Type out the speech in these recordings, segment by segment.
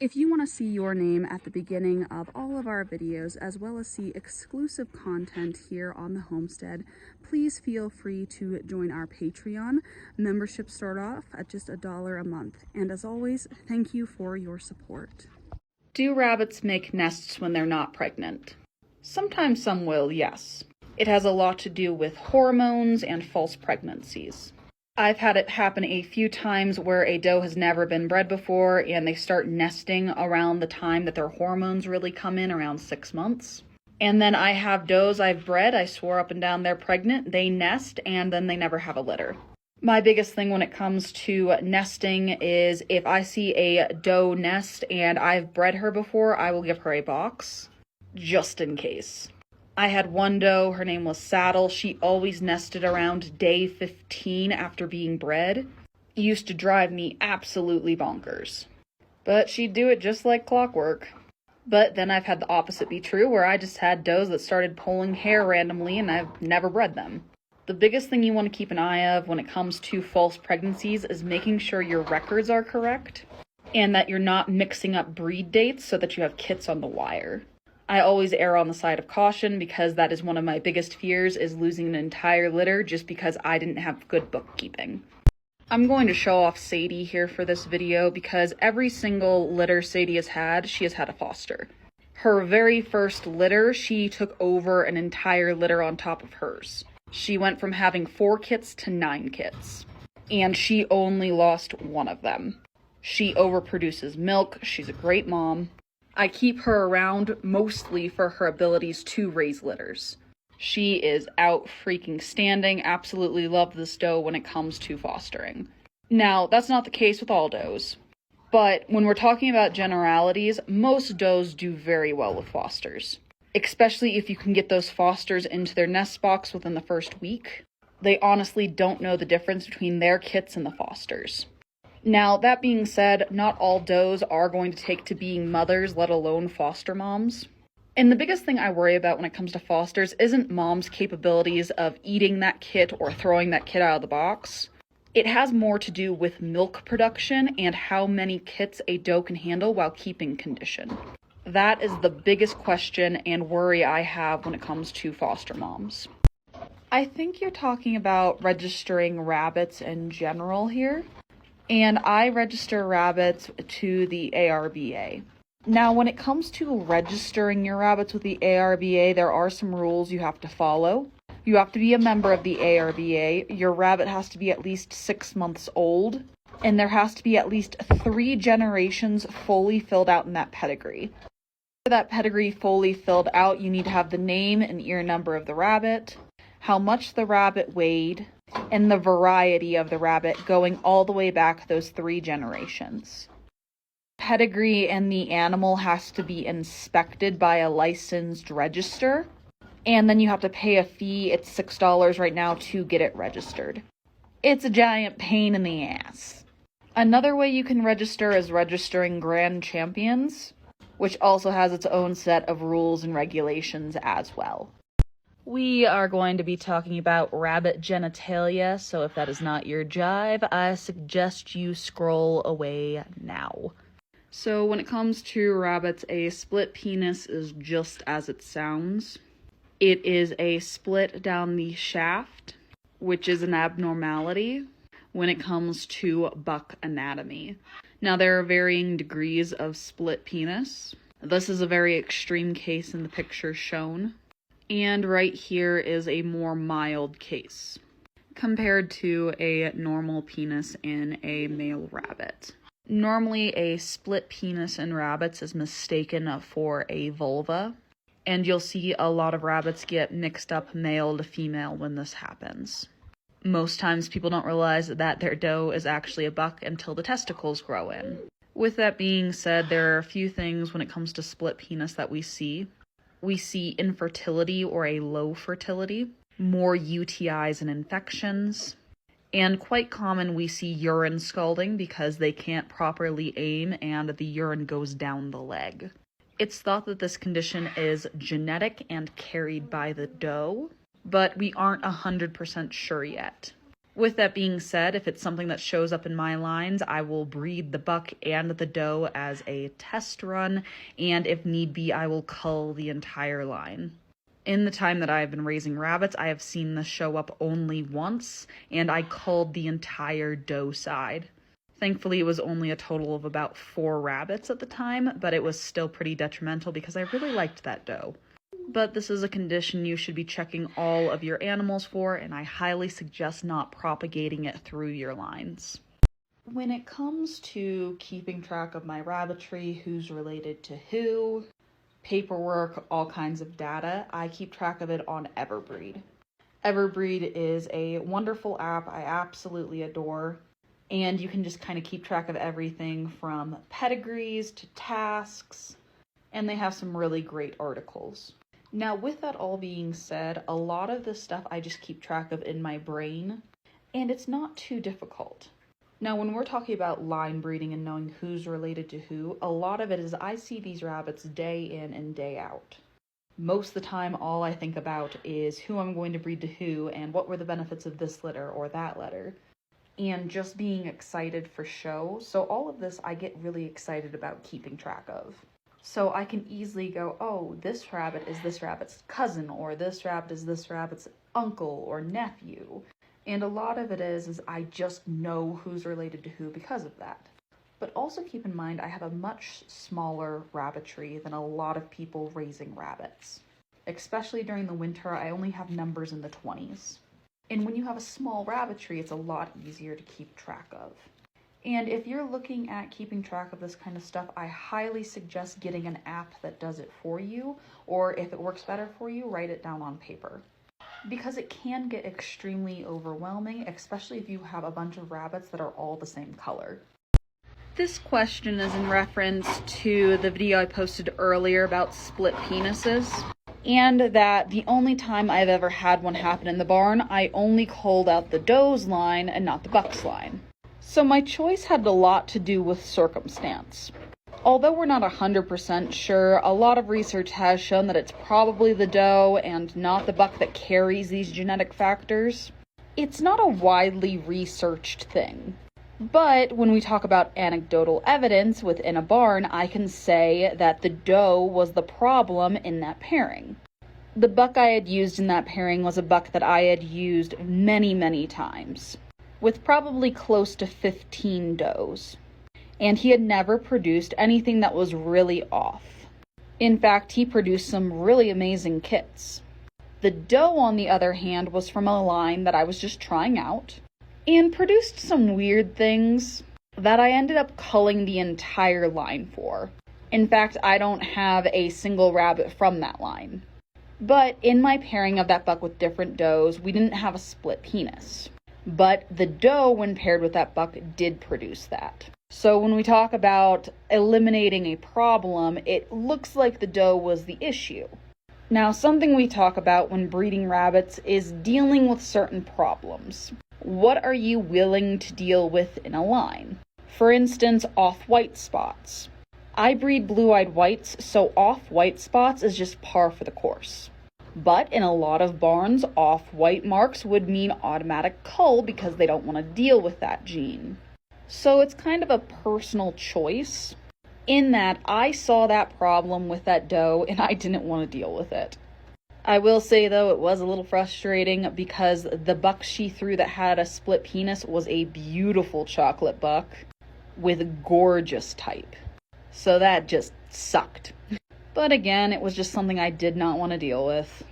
If you want to see your name at the beginning of all of our videos, as well as see exclusive content here on the homestead, please feel free to join our Patreon. Memberships start off at just $1 a month. And as always, thank you for your support. Do rabbits make nests when they're not pregnant? Sometimes some will, yes. It has a lot to do with hormones and false pregnancies. I've had it happen a few times where a doe has never been bred before and they start nesting around the time that their hormones really come in, around 6 months. And then I have does I've bred, I swore up and down they're pregnant, they nest, and then they never have a litter. My biggest thing when it comes to nesting is if I see a doe nest and I've bred her before, I will give her a box, just in case. I had one doe, her name was Saddle. She always nested around day 15 after being bred. It used to drive me absolutely bonkers. But she'd do it just like clockwork. But then I've had the opposite be true, where I just had does that started pulling hair randomly and I've never bred them. The biggest thing you want to keep an eye of when it comes to false pregnancies is making sure your records are correct and that you're not mixing up breed dates so that you have kits on the wire. I always err on the side of caution because that is one of my biggest fears, is losing an entire litter just because I didn't have good bookkeeping. I'm going to show off Sadie here for this video because every single litter Sadie has had, she has had a foster. Her very first litter, she took over an entire litter on top of hers. She went from having 4 kits to 9 kits, and she only lost one of them. She overproduces milk, she's a great mom. I keep her around mostly for her abilities to raise litters. She is out freaking standing, absolutely love this doe when it comes to fostering. Now, that's not the case with all does, but when we're talking about generalities, most does do very well with fosters. Especially if you can get those fosters into their nest box within the first week. They honestly don't know the difference between their kits and the fosters. Now, that being said, not all does are going to take to being mothers, let alone foster moms. And the biggest thing I worry about when it comes to fosters isn't mom's capabilities of eating that kit or throwing that kit out of the box. It has more to do with milk production and how many kits a doe can handle while keeping condition. That is the biggest question and worry I have when it comes to foster moms. I think you're talking about registering rabbits in general here. And I register rabbits to the ARBA. Now, when it comes to registering your rabbits with the ARBA, there are some rules you have to follow. You have to be a member of the ARBA, your rabbit has to be at least 6 months old, and there has to be at least 3 generations fully filled out in that pedigree. For that pedigree fully filled out, you need to have the name and ear number of the rabbit, how much the rabbit weighed, and the variety of the rabbit going all the way back those 3 generations. Pedigree and the animal has to be inspected by a licensed register, and then you have to pay a fee. It's $6 right now to get it registered. It's a giant pain in the ass. Another way you can register is registering Grand Champions, which also has its own set of rules and regulations as well. We are going to be talking about rabbit genitalia, so if that is not your jive, I suggest you scroll away now. So when it comes to rabbits, a split penis is just as it sounds. It is a split down the shaft, which is an abnormality when it comes to buck anatomy. Now, there are varying degrees of split penis. This is a very extreme case in the picture shown. And right here is a more mild case compared to a normal penis in a male rabbit. Normally, a split penis in rabbits is mistaken for a vulva, and you'll see a lot of rabbits get mixed up male to female when this happens. Most times people don't realize that their doe is actually a buck until the testicles grow in. With that being said, there are a few things when it comes to split penis that we see. We see infertility or a low fertility, more UTIs and infections, and quite common we see urine scalding because they can't properly aim and the urine goes down the leg. It's thought that this condition is genetic and carried by the doe, but we aren't 100% sure yet. With that being said, if it's something that shows up in my lines, I will breed the buck and the doe as a test run, and if need be, I will cull the entire line. In the time that I have been raising rabbits, I have seen this show up only once, and I culled the entire doe side. Thankfully, it was only a total of about 4 rabbits at the time, but it was still pretty detrimental because I really liked that doe. But this is a condition you should be checking all of your animals for, and I highly suggest not propagating it through your lines. When it comes to keeping track of my rabbitry, who's related to who, paperwork, all kinds of data, I keep track of it on Everbreed. Everbreed is a wonderful app I absolutely adore, and you can just kind of keep track of everything from pedigrees to tasks, and they have some really great articles. Now, with that all being said, a lot of this stuff I just keep track of in my brain, and it's not too difficult. Now, when we're talking about line breeding and knowing who's related to who, a lot of it is I see these rabbits day in and day out. Most of the time, all I think about is who I'm going to breed to who and what were the benefits of this litter or that litter, and just being excited for show. So all of this I get really excited about keeping track of. So I can easily go, oh, this rabbit is this rabbit's cousin, or this rabbit is this rabbit's uncle or nephew. And a lot of it is I just know who's related to who because of that. But also keep in mind, I have a much smaller rabbitry than a lot of people raising rabbits. Especially during the winter, I only have numbers in the 20s. And when you have a small rabbitry, it's a lot easier to keep track of. And if you're looking at keeping track of this kind of stuff, I highly suggest getting an app that does it for you, or if it works better for you, write it down on paper. Because it can get extremely overwhelming, especially if you have a bunch of rabbits that are all the same color. This question is in reference to the video I posted earlier about split penises, and that the only time I've ever had one happen in the barn, I only culled out the doe's line and not the buck's line. So my choice had a lot to do with circumstance. Although we're not 100% sure, a lot of research has shown that it's probably the doe and not the buck that carries these genetic factors. It's not a widely researched thing. But when we talk about anecdotal evidence within a barn, I can say that the doe was the problem in that pairing. The buck I had used in that pairing was a buck that I had used many, many times, with probably close to 15 does. And he had never produced anything that was really off. In fact, he produced some really amazing kits. The doe, on the other hand, was from a line that I was just trying out, and produced some weird things that I ended up culling the entire line for. In fact, I don't have a single rabbit from that line. But in my pairing of that buck with different does, we didn't have a split penis. But the doe, when paired with that buck, did produce that. So when we talk about eliminating a problem, it looks like the doe was the issue. Now, something we talk about when breeding rabbits is dealing with certain problems. What are you willing to deal with in a line? For instance, off-white spots. I breed blue-eyed whites, so off-white spots is just par for the course. But in a lot of barns, off-white marks would mean automatic cull because they don't want to deal with that gene. So it's kind of a personal choice in that I saw that problem with that doe and I didn't want to deal with it. I will say, though, it was a little frustrating because the buck she threw that had a split penis was a beautiful chocolate buck with gorgeous type. So that just sucked. But again, it was just something I did not want to deal with.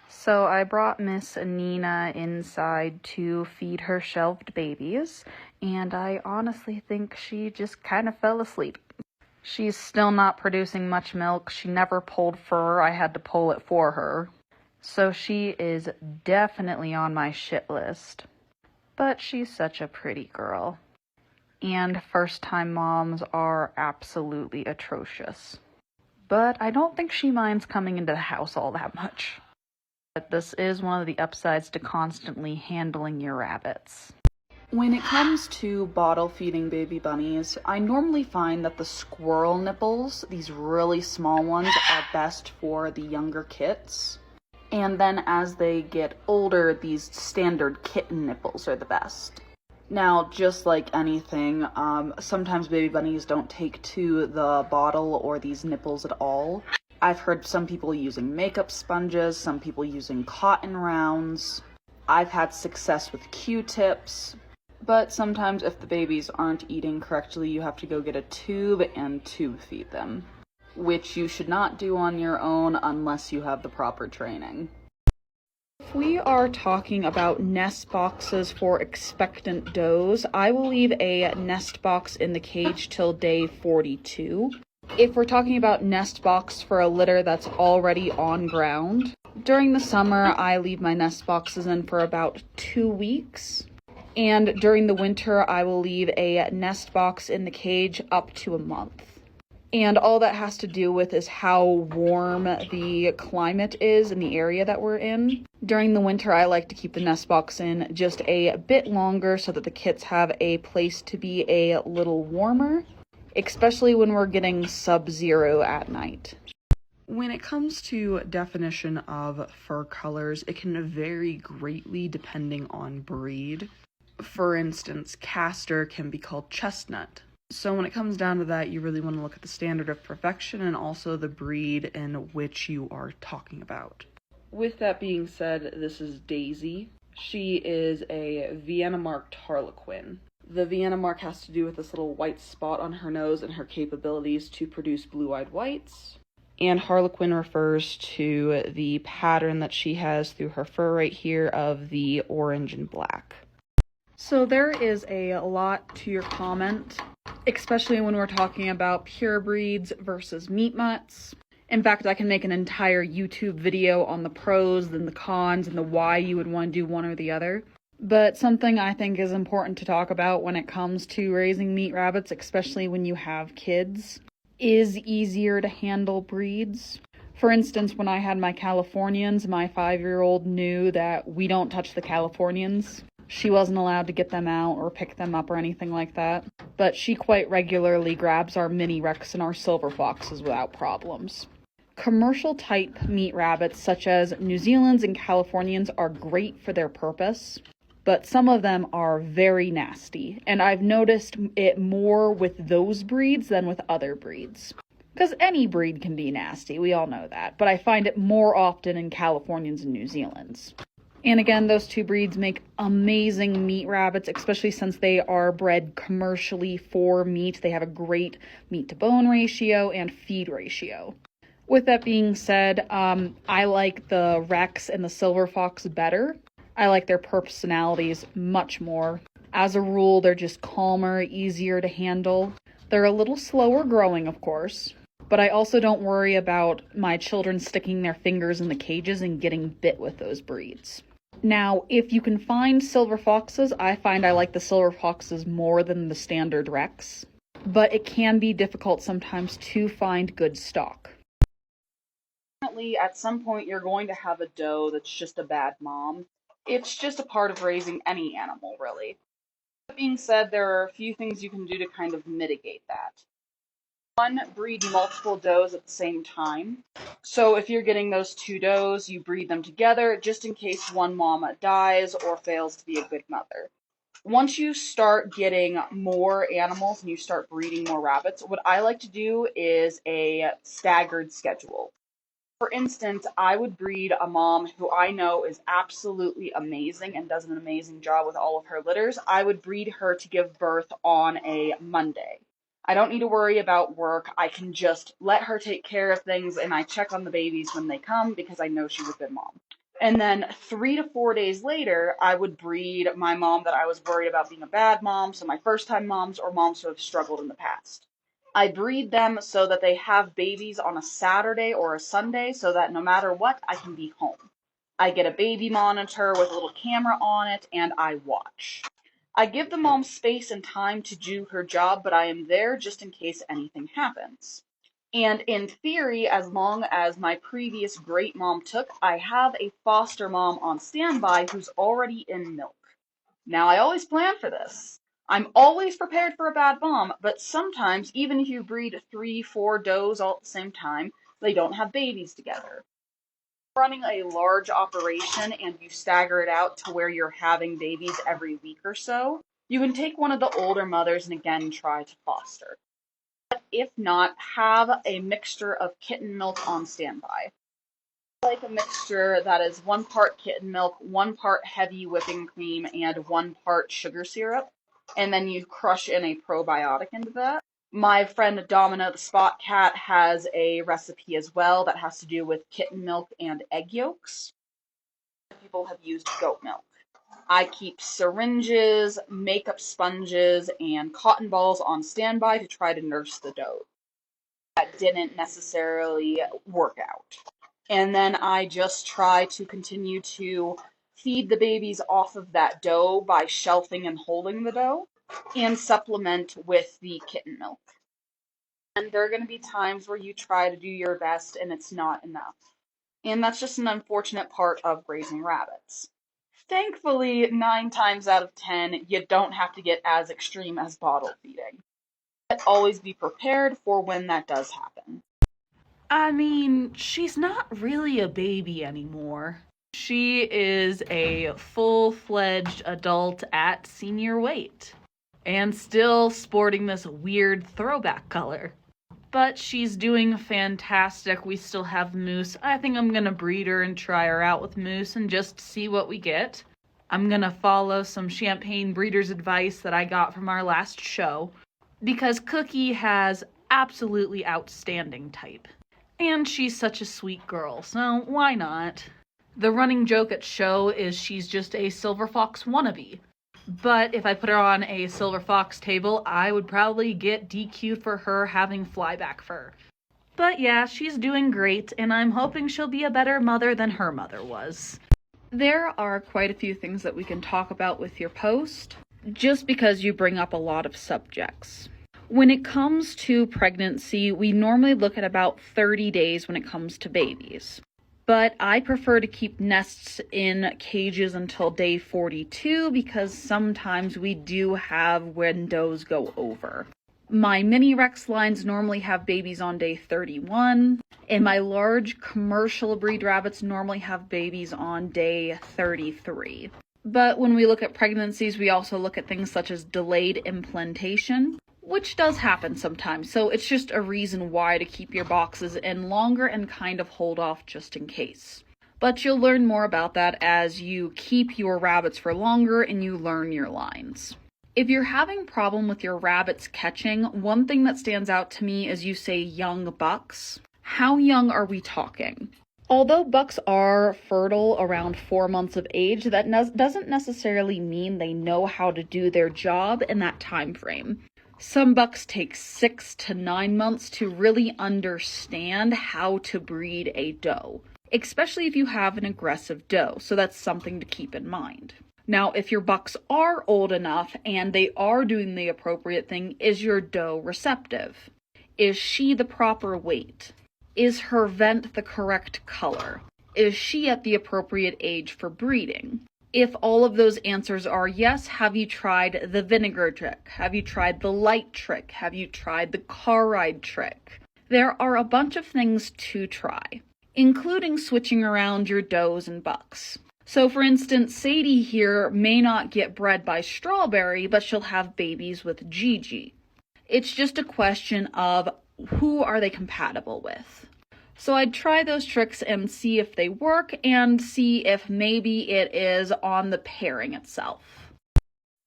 So I brought Miss Nina inside to feed her shelved babies, and I honestly think she just kind of fell asleep. She's still not producing much milk. She never pulled fur. I had to pull it for her. So she is definitely on my shit list. But she's such a pretty girl. And first-time moms are absolutely atrocious. But I don't think she minds coming into the house all that much. But this is one of the upsides to constantly handling your rabbits. When it comes to bottle feeding baby bunnies, I normally find that the squirrel nipples, these really small ones, are best for the younger kits. And then as they get older, these standard kitten nipples are the best. Now, just like anything, sometimes baby bunnies don't take to the bottle or these nipples at all. I've heard some people using makeup sponges, some people using cotton rounds. I've had success with Q-tips, but sometimes if the babies aren't eating correctly, you have to go get a tube and tube feed them, which you should not do on your own unless you have the proper training. If we are talking about nest boxes for expectant does, I will leave a nest box in the cage till day 42. If we're talking about nest box for a litter that's already on ground, during the summer I leave my nest boxes in for about 2 weeks. And during the winter I will leave a nest box in the cage up to a month. And all that has to do with is how warm the climate is in the area that we're in. During the winter, I like to keep the nest box in just a bit longer so that the kits have a place to be a little warmer, especially when we're getting sub-zero at night. When it comes to definition of fur colors, it can vary greatly depending on breed. For instance, castor can be called chestnut. So when it comes down to that, you really want to look at the standard of perfection and also the breed in which you are talking about. With that being said, this is Daisy. She is a Vienna marked Harlequin. The Vienna mark has to do with this little white spot on her nose and her capabilities to produce blue-eyed whites. And Harlequin refers to the pattern that she has through her fur right here of the orange and black. So there is a lot to your comment, especially when we're talking about pure breeds versus meat mutts. In fact, I can make an entire YouTube video on the pros and the cons and the why you would want to do one or the other. But something I think is important to talk about when it comes to raising meat rabbits, especially when you have kids, is easier to handle breeds. For instance, when I had my Californians, my 5-year-old knew that we don't touch the Californians. She wasn't allowed to get them out or pick them up or anything like that. But she quite regularly grabs our mini Rex and our silver foxes without problems. Commercial type meat rabbits such as New Zealand's and Californians are great for their purpose, but some of them are very nasty, and I've noticed it more with those breeds than with other breeds. Because any breed can be nasty, we all know that, but I find it more often in Californians and New Zealand's. And again, those two breeds make amazing meat rabbits, especially since they are bred commercially for meat. They have a great meat to bone ratio and feed ratio. With that being said, I like the Rex and the Silver Fox better. I like their personalities much more. As a rule, they're just calmer, easier to handle. They're a little slower growing, of course, but I also don't worry about my children sticking their fingers in the cages and getting bit with those breeds. Now, if you can find silver foxes, I find I like the silver foxes more than the standard Rex, but it can be difficult sometimes to find good stock. Definitely, at some point, you're going to have a doe that's just a bad mom. It's just a part of raising any animal, really. That being said, there are a few things you can do to kind of mitigate that. One, breed multiple does at the same time. So if you're getting those two does, you breed them together just in case one mama dies or fails to be a good mother. Once you start getting more animals and you start breeding more rabbits, what I like to do is a staggered schedule. For instance, I would breed a mom who I know is absolutely amazing and does an amazing job with all of her litters. I would breed her to give birth on a Monday. I don't need to worry about work. I can just let her take care of things, and I check on the babies when they come because I know she's a good mom. And then 3 to 4 days later, I would breed my mom that I was worried about being a bad mom, so my first-time moms or moms who have struggled in the past. I breed them so that they have babies on a Saturday or a Sunday so that no matter what, I can be home. I get a baby monitor with a little camera on it, and I watch. I give the mom space and time to do her job, but I am there just in case anything happens. And in theory, as long as my previous great mom took, I have a foster mom on standby who's already in milk. Now, I always plan for this. I'm always prepared for a bad mom, but sometimes, even if you breed 3, 4 does all at the same time, they don't have babies together. Running a large operation and you stagger it out to where you're having babies every week or so, you can take one of the older mothers and again try to foster. But if not, have a mixture of kitten milk on standby. Like a mixture that is 1 part kitten milk, 1 part heavy whipping cream, and 1 part sugar syrup, and then you crush in a probiotic into that. My friend Domina the Spot Cat has a recipe as well that has to do with kitten milk and egg yolks. People have used goat milk. I keep syringes, makeup sponges, and cotton balls on standby to try to nurse the doe. That didn't necessarily work out. And then I just try to continue to feed the babies off of that doe by shelving and holding the doe, and supplement with the kitten milk. And there are going to be times where you try to do your best and it's not enough. And that's just an unfortunate part of raising rabbits. Thankfully, 9 times out of 10, you don't have to get as extreme as bottle feeding. But always be prepared for when that does happen. I mean, she's not really a baby anymore. She is a full-fledged adult at senior weight, and still sporting this weird throwback color. But she's doing fantastic. We still have Moose. I think I'm gonna breed her and try her out with Moose and just see what we get. I'm gonna follow some Champagne breeder's advice that I got from our last show, because Cookie has absolutely outstanding type. And she's such a sweet girl, so why not? The running joke at show is she's just a Silver Fox wannabe. But if I put her on a Silver Fox table, I would probably get DQ'd for her having flyback fur. But yeah, she's doing great, and I'm hoping she'll be a better mother than her mother was. There are quite a few things that we can talk about with your post, just because you bring up a lot of subjects. When it comes to pregnancy, we normally look at about 30 days when it comes to babies. But I prefer to keep nests in cages until day 42 because sometimes we do have windows go over. My mini Rex lines normally have babies on day 31, and my large commercial breed rabbits normally have babies on day 33. But when we look at pregnancies, we also look at things such as delayed implantation, which does happen sometimes, so it's just a reason why to keep your boxes in longer and kind of hold off just in case. But you'll learn more about that as you keep your rabbits for longer and you learn your lines. If you're having problem with your rabbits catching, one thing that stands out to me is you say young bucks. How young are we talking? Although bucks are fertile around 4 months of age, that doesn't necessarily mean they know how to do their job in that time frame. Some bucks take 6 to 9 months to really understand how to breed a doe, especially if you have an aggressive doe, so that's something to keep in mind. Now, if your bucks are old enough and they are doing the appropriate thing, is your doe receptive? Is she the proper weight? Is her vent the correct color? Is she at the appropriate age for breeding? If all of those answers are yes, have you tried the vinegar trick? Have you tried the light trick? Have you tried the car ride trick? There are a bunch of things to try, including switching around your does and bucks. So for instance, Sadie here may not get bred by Strawberry, but she'll have babies with Gigi. It's just a question of who are they compatible with. So I'd try those tricks and see if they work and see if maybe it is on the pairing itself.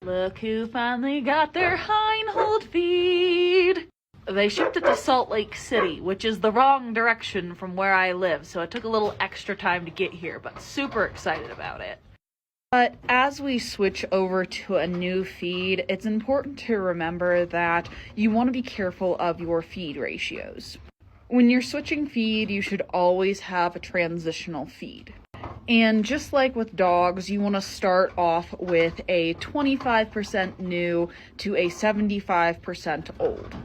Look who finally got their hind feed. They shipped it to Salt Lake City, which is the wrong direction from where I live, so it took a little extra time to get here, but super excited about it. But as we switch over to a new feed, it's important to remember that you want to be careful of your feed ratios. When you're switching feed, you should always have a transitional feed. And just like with dogs, you want to start off with a 25% new to a 75% old.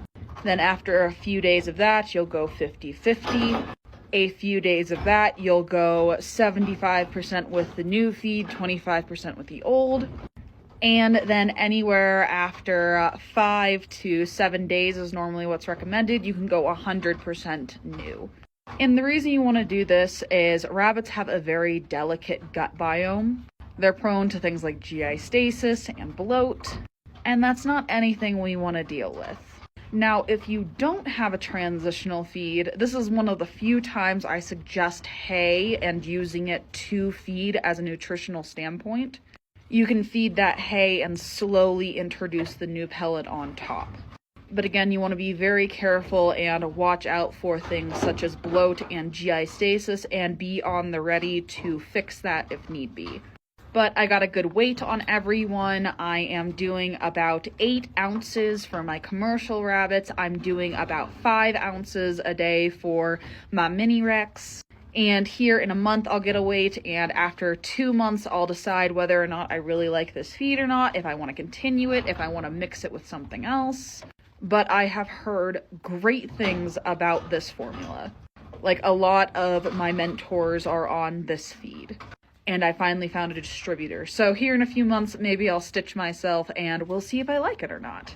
Then after a few days of that, you'll go 50-50. A few days of that, you'll go 75% with the new feed, 25% with the old. And then anywhere after 5 to 7 days is normally what's recommended. You can go 100% new. And the reason you want to do this is rabbits have a very delicate gut biome. They're prone to things like GI stasis and bloat, and that's not anything we want to deal with. Now, if you don't have a transitional feed, this is one of the few times I suggest hay and using it to feed as a nutritional standpoint. You can feed that hay and slowly introduce the new pellet on top. But again, you want to be very careful and watch out for things such as bloat and GI stasis and be on the ready to fix that if need be. But I got a good weight on everyone. I am doing about 8 ounces for my commercial rabbits. I'm doing about 5 ounces a day for my mini Rex. And here in a month, I'll get a weight. And after 2 months, I'll decide whether or not I really like this feed or not, if I want to continue it, if I want to mix it with something else. But I have heard great things about this formula. Like, a lot of my mentors are on this feed. And I finally found a distributor. So here in a few months, maybe I'll stitch myself and we'll see if I like it or not.